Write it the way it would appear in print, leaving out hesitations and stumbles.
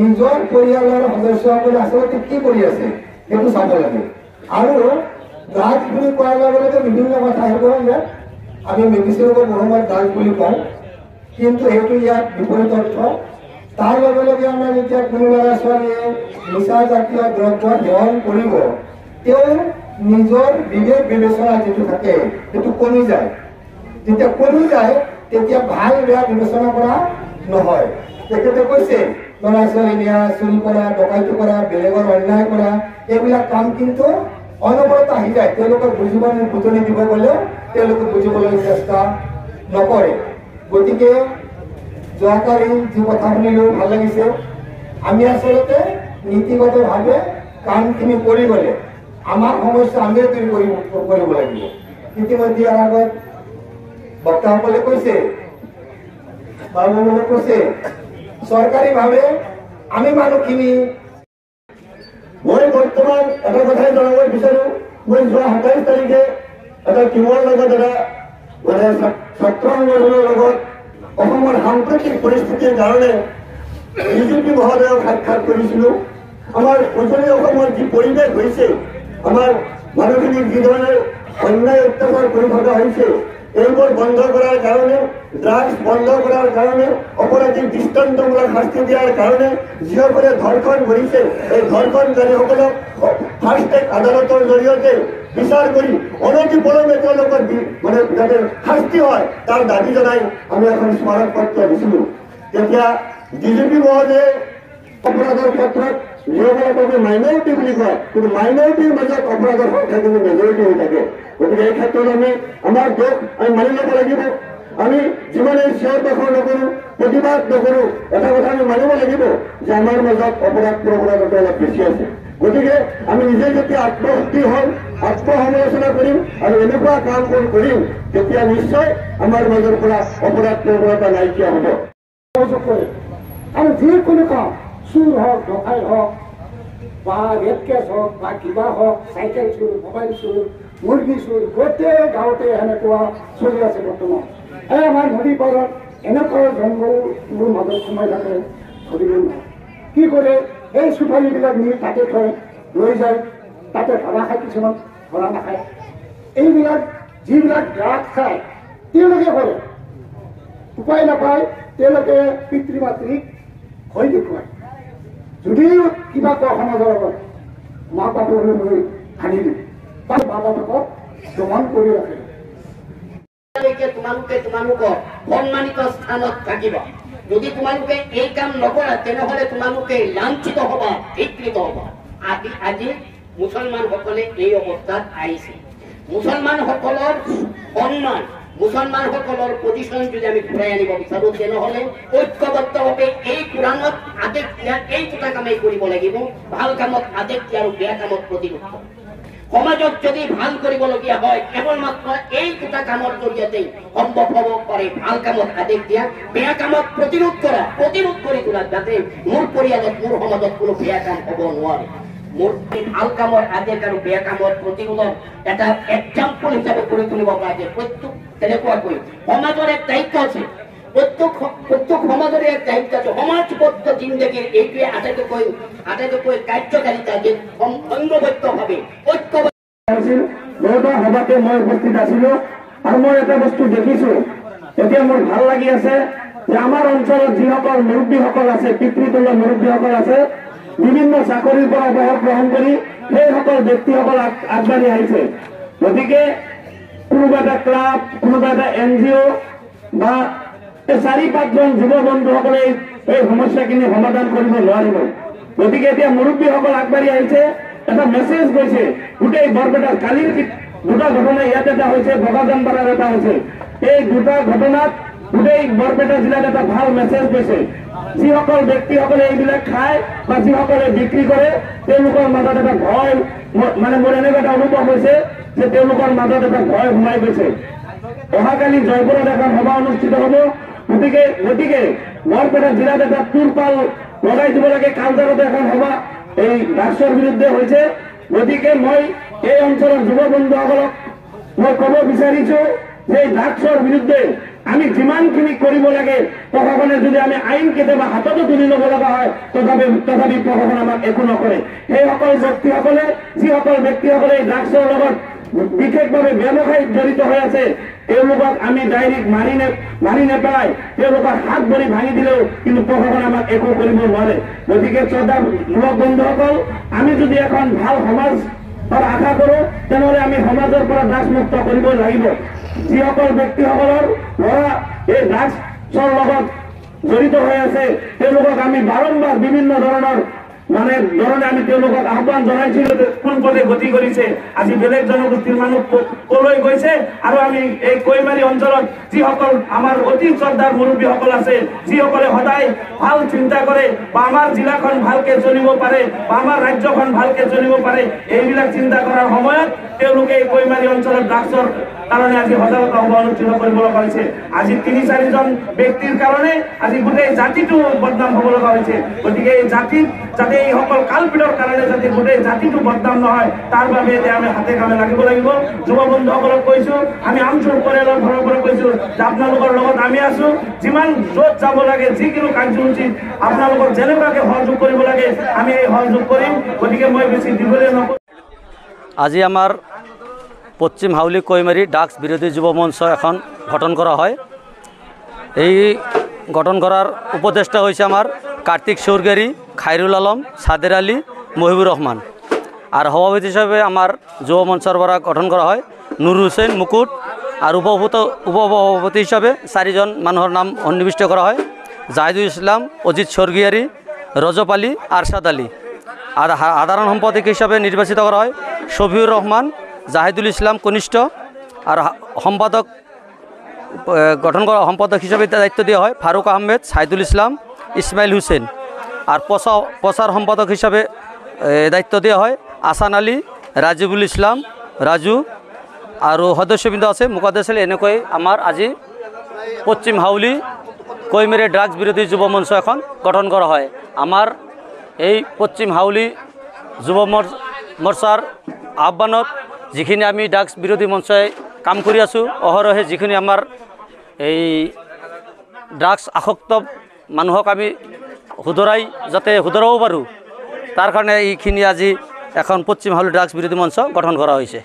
নিজৰ পৰিয়ালৰ সদস্যসকলে আচলতে কি কৰি আছে সেইটো চাব লাগে। আৰু ড্ৰাগছ বুলি কোৱাৰ লগে লগে বিভিন্ন কথা আহিব যে আমি মেডিচিনক বহুসময়ত ড্ৰাগছ বুলি কওঁ, কিন্তু সেইটো ইয়াত বিপৰীত অৰ্থ। তাৰ লগে লগে আমাৰ যেতিয়া কোনো ল'ৰা ছোৱালীয়ে নিচাজাতীয় দ্ৰব্য সেৱন কৰিব, তেওঁ নিজৰ বিবেক বিবেচনা যিটো থাকে সেইটো কমি যায়। যেতিয়া কমি যায় তেতিয়া ভাল বেয়া বিবেচনা কৰা নহয়। তেখেতে কৈছে ল'ৰা ছোৱালী নিয়া, চুৰি কৰা, ডকাইতি কৰা, বেলেগৰ অন্যায় কৰা, এইবিলাক কাম কিন্তু অনবৰত আহি যায়। তেওঁলোকক বুজনি দিব গ'লেও তেওঁলোকে বুজিবলৈ চেষ্টা নকৰে। গতিকে যোৱাকালি যি কথা শুনিলেও ভাল লাগিছে। আমি আচলতে নীতিগতভাৱে কামখিনি কৰি গ'লে আমাৰ সমস্যা আমিয়ে দূৰ কৰিব লাগিব। ইতিমধ্যে ইয়াৰ আগত বক্তাসকলে কৈছে, বাবুসকলে কৈছে, চৰকাৰীভাৱে আমি মানুহখিনি, মই বৰ্তমান এটা কথাই জনাব বিচাৰো। মই যোৱা 27 তাৰিখে এটা টিমৰ লগত এটা ছাত্ৰ সংগঠনৰ লগত অসমৰ সাম্প্ৰতিক পৰিস্থিতিৰ কাৰণে বিজেপি মহোদয়ক সাক্ষাৎ কৰিছিলো। আমাৰ উজনি অসমৰ যি পৰিৱেশ হৈছে, আমাৰ মানুহখিনিক যি ধৰণে অন্যায় অত্যাচাৰ কৰি থকা হৈছে, এইবোৰ বন্ধ কৰাৰ কাৰণে, ড্ৰাগছ বন্ধ কৰাৰ কাৰণে, অপৰাধীক দৃষ্টান্তমূলক শাস্তি দিয়াৰ কাৰণে যিসকলে ধৰ্ষণ কৰিছে, এই ধৰ্ষণকাৰীসকলক ফাষ্ট ট্ৰেক আদালতৰ জৰিয়তে বিচাৰ কৰি অনতি পলমে তেওঁলোকৰ যাতে শাস্তি হয় তাৰ দাবী জনাই আমি এখন স্মাৰক পত্ৰ দিছিলো। তেতিয়া বিজেপি মহোদয়ে অপৰাধৰ ক্ষেত্ৰত যিসকলকে মাইনৰিটি বুলি কয়, কিন্তু মাইনৰিটিৰ মাজত অপৰাধৰ সংখ্যা কিন্তু মেজৰিটি হৈ থাকে। গতিকে এই ক্ষেত্ৰত আমি আমাৰ দোষ আমি মানি ল'ব লাগিব। আমি যিমানে চিঞৰ বাখৰ নকৰো, প্ৰতিবাদ নকৰো, এটা কথা আমি মানিব লাগিব যে আমাৰ মাজত অপৰাধ প্ৰৱণতাটো অলপ বেছি আছে। গতিকে আমি নিজে যেতিয়া আত্মশক্তি হম, আত্মসমালোচনা কৰিম আৰু এনেকুৱা কাম কৰিম, তেতিয়া নিশ্চয় আমাৰ মাজৰ পৰা অপৰাধ প্ৰৱণতা নাইকিয়া হ'ব। আৰু যিকোনো কাম, চুৰ হওক, ডকাই হওক বা ৰেপ কেছ হওক বা কিবা হওক, চাইকেল চুৰ, মোবাইল চুৰ, মুৰ্গী চুৰ, গোটেই গাঁৱতে এনেকুৱা চলি আছে বৰ্তমান। এই আমাৰ নদী পাৰত এনেকুৱা জংঘলবোৰ মাজত সোমাই থাকে, ধৰিব নহয়। কি কৰে, এই চুপাৰীবিলাক নি তাতে থয়, লৈ যায়, তাতে ধৰা খায়, কিছুমান ধৰা নাখায়। এইবিলাক যিবিলাক ড্ৰাগছ খায় তেওঁলোকে কৰে, উপায় নাপায় তেওঁলোকে পিতৃ মাতৃক ভয় দেখুৱায়। যদিও কিবা কয় সমাজৰ আগত, মা বাপেকলৈ লৈ আনি দিয়ে বা মা বাপেকক দমন কৰি ৰাখে। তোমালোকৰ সন্মানিত স্থানত থাকিব। যদি তোমালোকে এই কাম নকৰা তেনেহলে তোমালোকে লাঞ্ছিত হবা, বিকৃত হবা। আজি মুছলমানসকলে এই অৱস্থাত আহিছে। মুছলমানসকলৰ সন্মান, মুছলমানসকলৰ পজিশ্যন যদি আমি ঘূৰাই আনিব বিচাৰো তেনেহলে ঐক্যবদ্ধভাৱে এই কোৰাণত আদেশ দিয়া এই দুটা কামেই কৰিব লাগিব। ভাল কামত আদেশ দিয়া আৰু বেয়া কামত প্ৰতিৰোধ। সমাজত যদি ভাল কৰিবলগীয়া হয় কেৱল মাত্ৰ এই দুটা কামৰ জৰিয়তে সম্ভৱ হ'ব পাৰে। ভাল কামত আদেশ দিয়া, বেয়া কামত প্ৰতিৰোধ কৰা, প্ৰতিৰোধ কৰি তোলা, যাতে মোৰ পৰিয়ালত, মোৰ সমাজত কোনো বেয়া কাম হ'ব নোৱাৰে। মোৰ ভাল কামৰ আদেশ আৰু বেয়া কামৰ প্ৰতিৰোধৰ এটা এক্সাম্পল হিচাপে কৰি তুলিব পৰা যায়। প্ৰত্যেক তেনেকুৱাকৈ সমাজৰ এক দায়িত্ব আছে, প্ৰত্যেক সমাজৰে এক দায়িত্ব আছে। সমাজবদ্ধ জিন্দগীৰ এইটোৱে আটাইতকৈ কাৰ্যকাৰিতা যে সংঘবদ্ধভাৱে ঐক্যবদ্ধ আছিল। বহুতো সভাতে মই উপস্থিত আছিলো আৰু মই এটা বস্তু দেখিছো, এতিয়া মোৰ ভাল লাগি আছে যে আমাৰ অঞ্চলত যিসকল মুৰব্বীসকল আছে, পিতৃতুল্য মুৰব্বীসকল আছে, বিভিন্ন চাকৰিৰ পৰা অৱসৰ গ্ৰহণ কৰি সেইসকল ব্যক্তিসকল আগবাঢ়ি আহিছে। গতিকে কোনোবা এটা ক্লাব, কোনোবা এটা NGO বা 4-5জন যুৱ বন্ধুসকলে এই সমস্যাখিনি সমাধান কৰিব নোৱাৰিব। গতিকে এতিয়া মুৰব্বীসকল আগবাঢ়ি আহিছে, এটা মেছেজ গৈছে গোটেই বৰপেটাত। কালিৰ দুটা ঘটনা ইয়াত এটা হৈছে, বগাজানপাৰাৰ এটা হৈছে। এই দুটা ঘটনাত গোটেই বৰপেটা জিলাত এটা ভাল মেছেজ গৈছে। যিসকল ব্যক্তিসকলে এইবিলাক খায় বা যিসকলে বিক্ৰী কৰে তেওঁলোকৰ মাজত এটা ভয়, মানে মোৰ এনেকুৱা এটা অনুভৱ হৈছে যে তেওঁলোকৰ মাজত এটা ভয় সোমাই গৈছে। অহাকালি জয়পুৰত এখন সভা অনুষ্ঠিত হ'ব। গতিকে বৰপেটা জিলাত এটা তুৰপাল লগাই দিব লাগে। কালজাৰত এখন সভা এই ড্ৰাগছৰ বিৰুদ্ধে হৈছে। গতিকে মই এই অঞ্চলৰ যুৱ বন্ধুসকলক মই ক'ব বিচাৰিছো যে এই ড্ৰাগছৰ বিৰুদ্ধে আমি যিমানখিনি কৰিব লাগে প্ৰশাসনে যদি আমি আইন কেতিয়াবা হাততো তুলি ল'ব লগা হয় তথাপি প্ৰশাসন আমাক একো নকৰে। সেইসকল ব্যক্তিসকলে যিসকল ব্যক্তিসকলে এই ড্ৰাগছৰ লগত বিশেষভাৱে ব্যৱসায়িক জড়িত হৈ আছে তেওঁলোকক আমি ডাইৰেক্ট মাৰি নেপেলাই তেওঁলোকৰ হাত ভৰি ভাঙি দিলেও কিন্তু প্ৰশাসনে আমাক একো কৰিব নোৱাৰে। গতিকে শ্ৰদ্ধা যুৱক বন্ধুসকল, আমি যদি এখন ভাল সমাজ আশা কৰোঁ তেনেহ'লে আমি সমাজৰ পৰা ড্ৰাগছ মুক্ত কৰিব লাগিব। যিসকল ব্যক্তিসকলৰ ল'ৰা এই ড্ৰাগছৰ লগত জড়িত হৈ আছে তেওঁলোকক আমি বাৰম্বাৰ বিভিন্ন ধৰণৰ ধৰণে আমি তেওঁলোকক আহ্বান জনাইছিলো কোন পথে গতি কৰিছে, আজি বেলেগ জনগোষ্ঠীৰ মানুহ কলৈ গৈছে। আৰু আমি এই কৈমাৰী অঞ্চলত যিসকল আমাৰ অতি শ্ৰদ্ধাৰ মুৰব্বীসকল আছে যিসকলে সদায় ভাল চিন্তা কৰে বা আমাৰ জিলাখন ভালকে চলিব পাৰে বা আমাৰ ৰাজ্যখন ভালকে চলিব পাৰে, এইবিলাক চিন্তা কৰাৰ সময়ত তেওঁলোকে এই কৈমাৰী অঞ্চলত ড্ৰাগছৰ কাৰণে আজি সজাগতা সভা অনুষ্ঠিত কৰিব লগা হৈছে। আজি ৩-৪জন ব্যক্তিৰ কাৰণে আজি গোটেই জাতিটো বদনাম হ'ব লগা হৈছে। গতিকে এই জাতিত যাতে এইসকল কালপিতৰ কাৰণে যাতে গোটেই জাতিটো বদনাম নহয় তাৰ বাবে এতিয়া আমি হাতে কামে লাগিব লাগিব। যুৱ বন্ধুসকলক কৈছো, আমি আমচুৰ পৰিয়ালৰ ঘৰৰ পৰা কৈছো যে আপোনালোকৰ লগত আমি আছো। যিমান য'ত যাব লাগে যিকোনো কাৰ্যসূচীত আপোনালোকক যেনেকুৱাকে সহযোগ কৰিব লাগে আমি এই সহযোগ কৰিম। গতিকে মই বেছি দীঘলীয়া নকৰোঁ। আজি আমাৰ পশ্চিম হাউলি কৈমাৰী ড্ৰাগছ বিৰোধী যুৱ মঞ্চ এখন গঠন করা হয়। এই গঠন করার উপদেষ্টা হয়েছে আমার কার্তিক সৌরগারি, খায়রুল আলম, সাদের আলী, মহিবুর রহমান। আর সভাপতি হিসাবে আমার যুব মঞ্চের দ্বারা গঠন করা হয় নুর হুসেন মুকুট। আর উপসভাপতি হিসাবে 4জন মানুহৰ নাম সন্নিবিষ্ট করা হয় জাহিদুল ইসলাম, অজিত স্বর্গিয়ারি, রজব আলী, আরশাদ আলী। আর সাধারণ সম্পাদক হিসাবে নির্বাচিত করা হয় শফিউর রহমান, জাহিদুল ইসলাম কনিষ্ঠ। আর সম্পাদক গঠন করা সম্পাদক হিসাবে দায়িত্ব দেওয়া হয় ফারুক আহমেদ, সাইদুল ইসলাম, ইসমাইল হুসেন। আর প্রচার সম্পাদক হিসাবে দায়িত্ব দেওয়া হয় আসান আলী, রাজিবুল ইসলাম, রাজু। আর সদস্যবৃন্দ আছে মুকাদ্দেছ আলী। এনেকৈ আমার আজি পশ্চিম হাউলি কৈমাৰী ড্ৰাগছ বিৰোধী যুৱ মঞ্চ এখন গঠন কৰা হয়। আমাৰ এই পশ্চিম হাউলি যুৱ মৰ্চাৰ আহ্বানত যিখিনি আমি ড্ৰাগছ বিৰোধী মঞ্চই কাম কৰি আছোঁ অহৰহে যিখিনি আমাৰ এই ড্ৰাগছ আসক্ত মানুহক আমি শুধৰাব পাৰোঁ তাৰ কাৰণে এইখিনি আজি এখন পশ্চিম হাউলি ড্ৰাগছ বিৰোধী মঞ্চ গঠন কৰা হৈছে।